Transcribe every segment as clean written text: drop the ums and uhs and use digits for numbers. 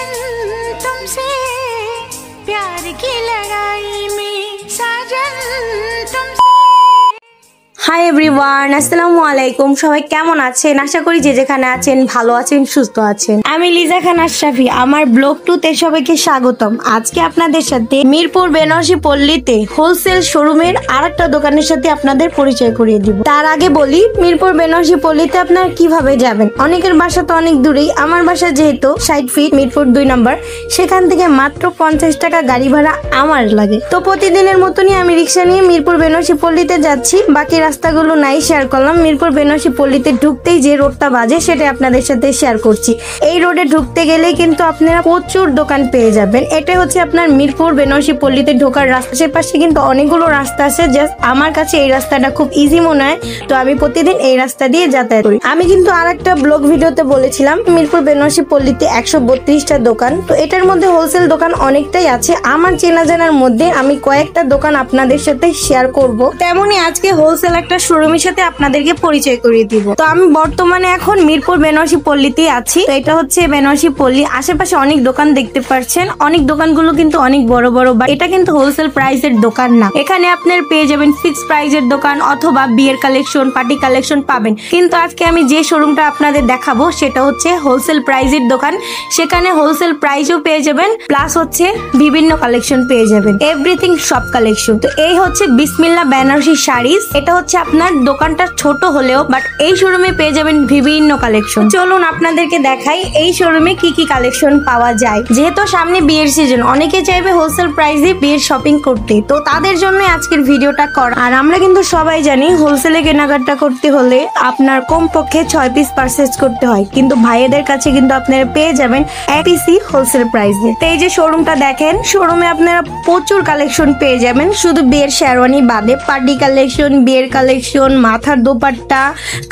साजन तुमसे प्यार की लड़ाई में साजन तुमसे। হাই এভরিওয়ান, আসসালামু আলাইকুম। সবাই কেমন আছেন? আশা করি যে যেখানে আছেন ভালো আছেন, সুস্থ আছেন। আমি লিজা খান আশরাফি, আমার ব্লগ 2 তে সবাইকে স্বাগতম। আজকে আপনাদের সাথে মিরপুর বেনারসি পল্লীতে হোলসেল শোরুমের আরেকটা দোকানের সাথে আপনাদের পরিচয় করিয়ে দিব। তার আগে বলি, মিরপুর বেনারসি পল্লীতে আপনারা কিভাবে যাবেন। অনেকের বাসা তো অনেক দূরেই, আমার বাসা যেহেতু 60 ফিট মিরপুর 2 নম্বর, সেখান থেকে মাত্র 50 টাকা গাড়ি ভাড়া আমার লাগে। তো প্রতিদিনের মতনই আমি রিক্সা নিয়ে মিরপুর বেনারসি পল্লীতে যাচ্ছি। বাকি রাস্তাগুলো নাই শেয়ার করলাম। মিরপুর বেনারসি পল্লীতে ঢুকতেই যে রোডটা বাজে সেটা আপনাদের সাথে শেয়ার করছি। এই রোডে ঢুকতে গেলে কিন্তু আপনারা প্রচুর দোকান পেয়ে যাবেন। এটা হচ্ছে আপনার মিরপুর বেনারসি পল্লীতে ঢোকার রাস্তা। পাশে কিন্তু অনেকগুলো রাস্তা আছে, জাস্ট আমার কাছে এই রাস্তাটা খুব ইজি মনে হয়, তো আমি প্রতিদিন এই রাস্তা দিয়ে যাতায়াত করি। আমি কিন্তু আরেকটা ব্লগ ভিডিওতে বলেছিলাম মিরপুর বেনারসি পল্লীতে 132টা দোকান, তো এটার মধ্যে হোলসেল দোকান অনেকটাই আছে। আমার চেনা জানার মধ্যে আমি কয়েকটা দোকান আপনাদের সাথে শেয়ার করব। তেমনি আজকে হোলসেল একটা শোরুমের সাথে আপনাদেরকে পরিচয় করিয়ে দিব। তো আমি বর্তমানে এখন মিরপুর বেনারসি পল্লীতেই আছি। তো এটা হচ্ছে বেনারসি পল্লী। আশেপাশে অনেক দোকান দেখতে পাচ্ছেন। অনেক দোকানগুলো কিন্তু অনেক বড় বড়, বা এটা কিন্তু হোলসেল প্রাইসের দোকান না। এখানে আপনার পেয়ে যাবেন ফিক্স প্রাইসের দোকান অথবা বিয়ের কালেকশন, পার্টি কালেকশন পাবেন। কিন্তু আজকে আমি যে শোরুমটা আপনাদের দেখাবো সেটা হচ্ছে হোলসেল প্রাইসের দোকান। সেখানে হোলসেল প্রাইসও পেয়ে যাবেন, প্লাস হচ্ছে বিভিন্ন কালেকশন পেয়ে যাবেন, এভরিথিং সব কালেকশন। তো এই হচ্ছে বিসমিল্লাহ বেনারসি শাড়িজ। এটা হচ্ছে আপনার দোকানটা ছোট হলেও বাট এই শোরুমে পেয়ে যাবেন বিভিন্ন কালেকশন। চলুন আপনাদেরকে দেখাই এই শোরুমে কি কি কালেকশন পাওয়া যায়। যেহেতু সামনে বিয়ের সিজন, অনেকে চাইবে হোলসেল প্রাইসে বিয়ের শপিং করতে, তো তাদের জন্য আজকের ভিডিওটা করা। আর আমরা কিন্তু সবাই জানি হোলসেলে কেনাকাটা করতে হলে আপনার কমপক্ষে 6 পিস পারচেজ করতে হয়, কিন্তু ভাইয়াদের কাছে কিন্তু আপনারা পেয়ে যাবেন 1 পিসই হোলসেল প্রাইসে। তো এই যে শোরুমটা দেখেন, শোরুমে আপনারা প্রচুর কালেকশন পেয়ে যাবেন। শুধু বিয়ের শেরওয়ানি বাদে পার্টি কালেকশন, বিয়ের কালেকশন, মাথার দোপাট্টা,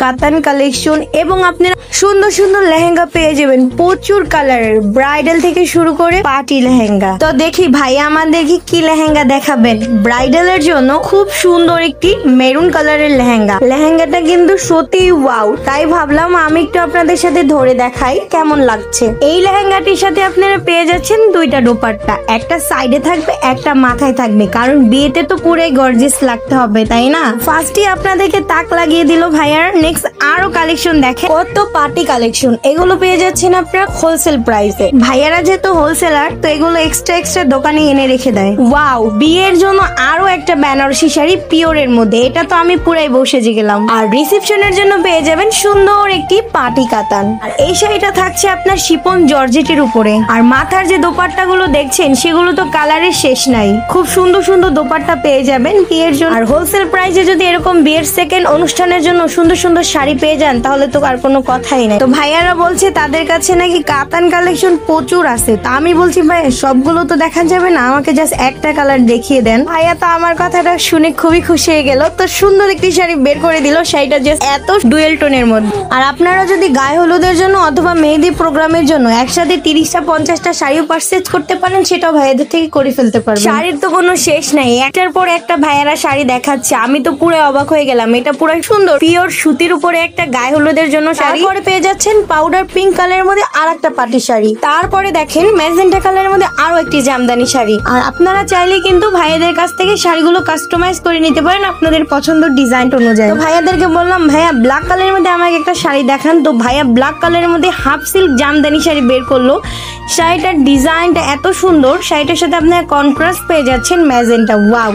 কাতান কালেকশন এবং আপনারা সুন্দর সুন্দর লেহেঙ্গা পেয়ে যাবেন প্রচুর কালারের, ব্রাইডাল থেকে শুরু করে পার্টি লেহেঙ্গা। তো দেখি ভাইয়া আমাদেরকে কি লেহেঙ্গা দেখাবেন। ব্রাইডালের জন্য খুব সুন্দর একটি মেরুন কালারের লেহেঙ্গা। লেহেঙ্গাটা কিন্তু সত্যি ওয়াও, তাই ভাবলাম আমি একটু আপনাদের সাথে ধরে দেখাই কেমন লাগছে। এই লেহেঙ্গাটির সাথে আপনারা পেয়ে যাচ্ছেন 2টা দোপাট্টা, একটা সাইডে থাকবে, একটা মাথায় থাকবে, কারণ বিয়েতে তো পুরো গর্জিয়াস লাগতে হবে, তাই না? ফার্স্টে আপনাদেরকে তাক লাগিয়ে দিল ভাইয়ার। নেক্সট আরো কালেকশন দেখেন, কত পার্টি কালেকশন। এগুলো পেয়ে যাচ্ছেন আপনারা হোলসেল প্রাইসে। ভাইয়ারা যেহেতু হোলসেলার, তো এগুলো এক্সট্রা দোকানে এনে রেখে দেয়। ওয়াও, বিয়ের জন্য আরো একটা বেনারসি শাড়ি পিওরের মধ্যে, এটা তো আমি পুরাই বসে গেলাম। আর রিসেপশনের জন্য পেয়ে যাবেন সুন্দর একটি পার্টি কাতান। আর এই শাড়িটা থাকছে আপনার শিপন জর্জেটের উপরে। আর মাথার যে দোপাট্টা গুলো দেখছেন সেগুলো তো কালারের শেষ নাই। খুব সুন্দর সুন্দর দোপাট্টা পেয়ে যাবেন বিয়ের জন্য। আর হোলসেল প্রাইসে যদি এরকম বিয়ের সেকেন্ড অনুষ্ঠানের জন্য সুন্দর সুন্দর শাড়ি পেয়ে যান তাহলে তো আর কোনো কথাই নাই। তো ভাইয়ারা বলছে তাদের কাছে নাকি কাতান কালেকশন প্রচুর আছে। তা আমি বলছি ভাই সবগুলো তো দেখা যাবে না, আমাকে জাস্ট একটা কালার দেখিয়ে দেন। ভাইয়া তো আমার কথাটা শুনে খুবই খুশি হয়ে গেল, তো সুন্দর একটি শাড়ি বের করে দিল। শাড়িটা জাস্ট এত ডুয়েল টোনের মধ্যে। আর আপনারা যদি গায়ে হলুদের জন্য অথবা মেহেদি প্রোগ্রামের জন্য একসাথে 30টা 50টা শাড়িও পারচেজ করতে পারেন, সেটাও ভাইয়াদের থেকে করে ফেলতে পারবেন। শাড়ির তো কোনো শেষ নাই, একটার পর একটা ভাইয়ারা শাড়ি দেখাচ্ছে। আমি তো পুরো অবাক হয়ে গেলাম। এটা পুরো সুন্দর পিওর সুতির উপরে একটা গায়ে হলুদের জন্য শাড়ি। তারপরে পেয়ে যাচ্ছেন পাউডার পিঙ্ক কালারের মধ্যে আর একটা পার্টি শাড়ি। তারপরে দেখেন ম্যাজেন্টা কালারের মধ্যে আরো একটি জামদানি শাড়ি। আর আপনারা চাইলে কিন্তু ভাইয়াদের কাছ থেকে শাড়িগুলো কাস্টমাইজ করে নিতে পারেন আপনাদের পছন্দ ডিজাইন অনুযায়ী। তো ভাইয়াদেরকে বললাম ভাইয়া ব্ল্যাক কালারের মধ্যে আমাকে একটা শাড়ি দেখান। তো ভাইয়া ব্ল্যাক কালারের মধ্যে হাফ সিল্ক জামদানি শাড়ি বের করলো। শাড়িটার ডিজাইনটা এত সুন্দর, শাড়িটার সাথে আপনারা কন্ট্রাস্ট পেয়ে যাচ্ছেন ম্যাজেন্টা। ওয়াও,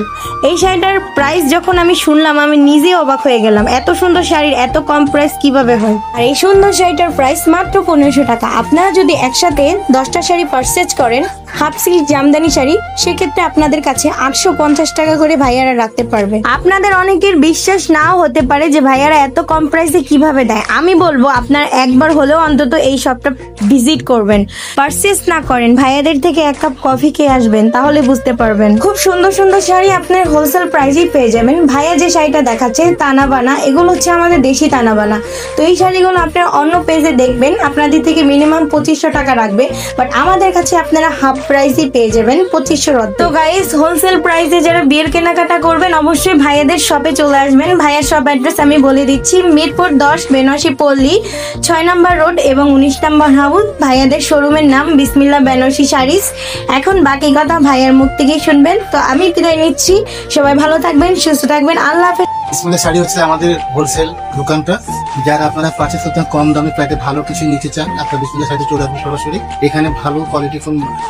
এই শাড়িটার প্রাইস যখন আমি শুনলাম আমি নিজে অবাক হয়ে গেলাম। এত সুন্দর শাড়ির এত কম প্রাইস কিভাবে হয়? আর এই সুন্দর শাড়িটার প্রাইস মাত্র 1500 টাকা। আপনারা যদি একসাথে 10টা শাড়ি পারচেজ করেন হাফ সিল্ক জামদানি শাড়ি, সেক্ষেত্রে আপনাদের কাছে 850 টাকা করে ভাইয়ারা রাখতে পারবে। আপনাদের অনেকের বিশ্বাস নাও হতে পারে যে ভাইয়ারা এত কম প্রাইসে কিভাবে দেয়। আমি বলবো আপনারা একবার হলেও অন্তত এই শপটা ভিজিট করবেন। পারচেজ না করেন, ভাইয়াদের থেকে 1 কাপ কফি খেয়ে আসবেন, তাহলে বুঝতে পারবেন। খুব সুন্দর সুন্দর শাড়ি আপনার হোলসেল প্রাইসেই পেয়ে যাবেন। ভাইয়া যে শাড়িটা দেখাচ্ছে তানা বানা, এগুলো হচ্ছে আমাদের দেশি তানা বানা। তো এই শাড়িগুলো আপনারা অন্য পেজে দেখবেন আপনাদের থেকে মিনিমাম 2500 টাকা রাখবে, বাট আমাদের কাছে আপনারা হাফ প্রাইসই পেয়ে যাবেন 2500। তো গাইস, হোলসেল প্রাইসে যারা বিয়ের কেনাকাটা করবেন অবশ্যই ভাইয়াদের শপে চলে আসবেন। ভাইয়ার শপ অ্যাড্রেস আমি বলে দিচ্ছি, মিরপুর 10 বেনারসি পল্লী 6 নম্বর রোড এবং 19 নম্বর হাউস। ভাইয়াদের শোরুমের নাম বিসমিল্লাহ বেনারসি শাড়িস। এখন বাকি কথা ভাইয়ার মুখ থেকেই শুনবেন। তো আমি বিদায় নিচ্ছি, সবাই ভালো থাকবেন, সুস্থ থাকবেন, আল্লাহ হাফেজ। বিসমিল্লাহ শাড়ি হচ্ছে আমাদের হোলসেল দোকানটা। যারা আপনারা 5% কম দামে প্রায় ভালো কিছু নিতে চান, আপনার বিসমিল্লাহ শাড়ি চলে আসবেন সরাসরি। এখানে ভালো কোয়ালিটি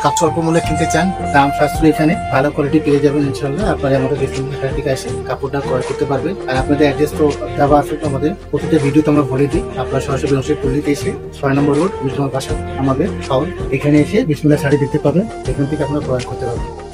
কাজ স্বল্প মূল্যে কিনতে চান, দাম সাশ্রয়ী, এখানে ভালো কোয়ালিটি পেয়ে যাবেন ইনশাল্লাহ। আপনারা আমাদের বিসমিল্লাহ শাড়ি থেকে এসে কাপড়টা ক্রয় করতে পারবেন। আর আপনাদের অ্যাড্রেস তো দেওয়া আছে আমাদের প্রতিটা ভিডিও তো আমরা বলে দিই। আপনারা সরাসরি বেনারসি পল্লীতে এসে 6 নম্বর রোড, 19 নম্বর বাসা আমাদের শহর, এখানে এসে বিসমিল্লাহ শাড়ি দেখতে পাবেন। এখান থেকে আপনারা ক্রয় করতে পারবেন।